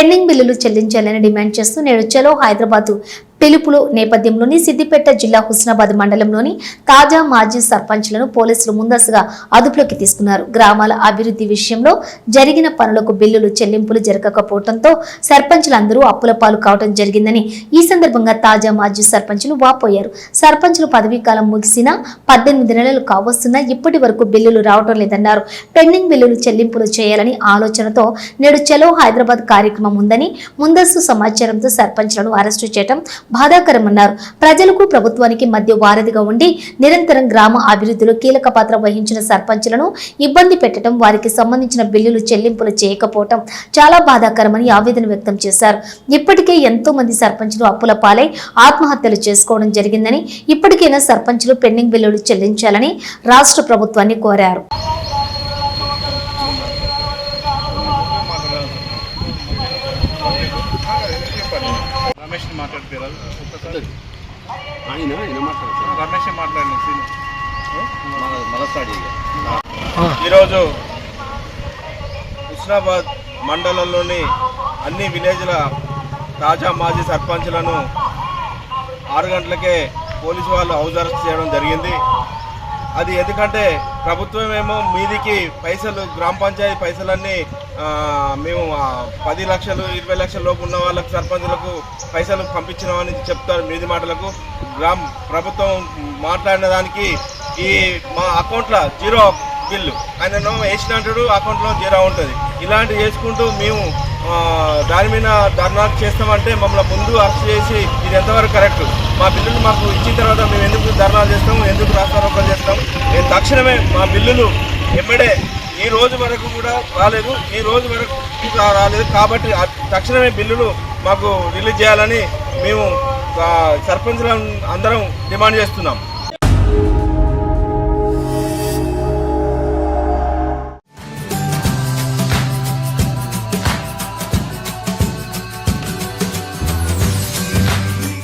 Pending బిల్లులు చెల్లించాలని demand చేస్తూ నేడు చలో హైదరాబాద్ పిలుపుల నేపథ్యంలోని సిద్దిపేట జిల్లా హుస్నాబాద్ మండలంలోని తాజా మాజీ సర్పంచ్లను పోలీసులు ముందస్తుగా అదుపులోకి తీసుకున్నారు. గ్రామాల అభివృద్ధి విషయంలో జరిగిన పనులకు బిల్లులు చెల్లింపులు జరగకపోవడంతో సర్పంచ్లందరూ అప్పుల పాలు కావడం జరిగిందని ఈ సందర్భంగా తాజా మాజీ సర్పంచ్లు వాపోయారు. సర్పంచ్లు పదవీ కాలం ముగిసినా 18 నెలలు కావస్తున్నా ఇప్పటి వరకు బిల్లులు రావడం లేదన్నారు. పెండింగ్ బిల్లులు చెల్లింపులు చేయాలని ఆలోచనతో నేడు చలో హైదరాబాద్ కార్యక్రమం ఉందని ముందస్తు సమాచారంతో సర్పంచ్లను అరెస్టు చేయడం బాధాకరమన్నారు. ప్రజలకు ప్రభుత్వానికి మధ్య వారధిగా ఉండి నిరంతరం గ్రామ అభివృద్ధిలో కీలక పాత్ర వహించిన సర్పంచ్లను ఇబ్బంది పెట్టడం, వారికి సంబంధించిన బిల్లులు చెల్లింపులు చేయకపోవడం చాలా బాధాకరమని ఆవేదన వ్యక్తం చేశారు. ఇప్పటికే ఎంతో మంది సర్పంచ్లు అప్పుల పాలై ఆత్మహత్యలు చేసుకోవడం జరిగిందని, ఇప్పటికైనా సర్పంచ్లు పెండింగ్ బిల్లులు చెల్లించాలని రాష్ట్ర ప్రభుత్వాన్ని కోరారు. ఈరోజు హుస్నాబాద్ మండలంలోని అన్ని విలేజ్ల తాజా మాజీ సర్పంచ్లను 6 గంటలకే పోలీసు వాళ్ళు హౌస్ అరెస్ట్ చేయడం జరిగింది. అది ఎందుకంటే ప్రభుత్వం ఏమో మీదికి పైసలు గ్రామ పంచాయతీ పైసలన్నీ మేము 10 లక్షలు 20 లక్షల లోపు ఉన్న వాళ్ళకు సర్పంచులకు పైసలు పంపించినామని చెప్తారు. మీది మాటలకు ప్రభుత్వం మాట్లాడిన దానికి ఈ మా అకౌంట్లో 0 బిల్లు ఆయన వేసినట్టు అకౌంట్లో 0 ఉంటుంది. ఇలాంటివి చేసుకుంటూ మేము దాని మీద ధర్నా చేస్తామంటే మమ్మల్ని ముందు అరెస్ట్ చేసి ఇది ఎంతవరకు కరెక్ట్? మా బిల్లులు మాకు ఇచ్చిన తర్వాత మేము ఎందుకు ధర్నా చేస్తాము, ఎందుకు రాస్తారోకలు చేస్తాము? నేను తక్షణమే మా బిల్లులు ఎమ్మడే ఈ రోజు వరకు కూడా రాలేదు, కాబట్టి తక్షణమే బిల్లులు మాకు రిలీజ్ చేయాలని మేము సర్పంచులు అందరం డిమాండ్ చేస్తున్నాం.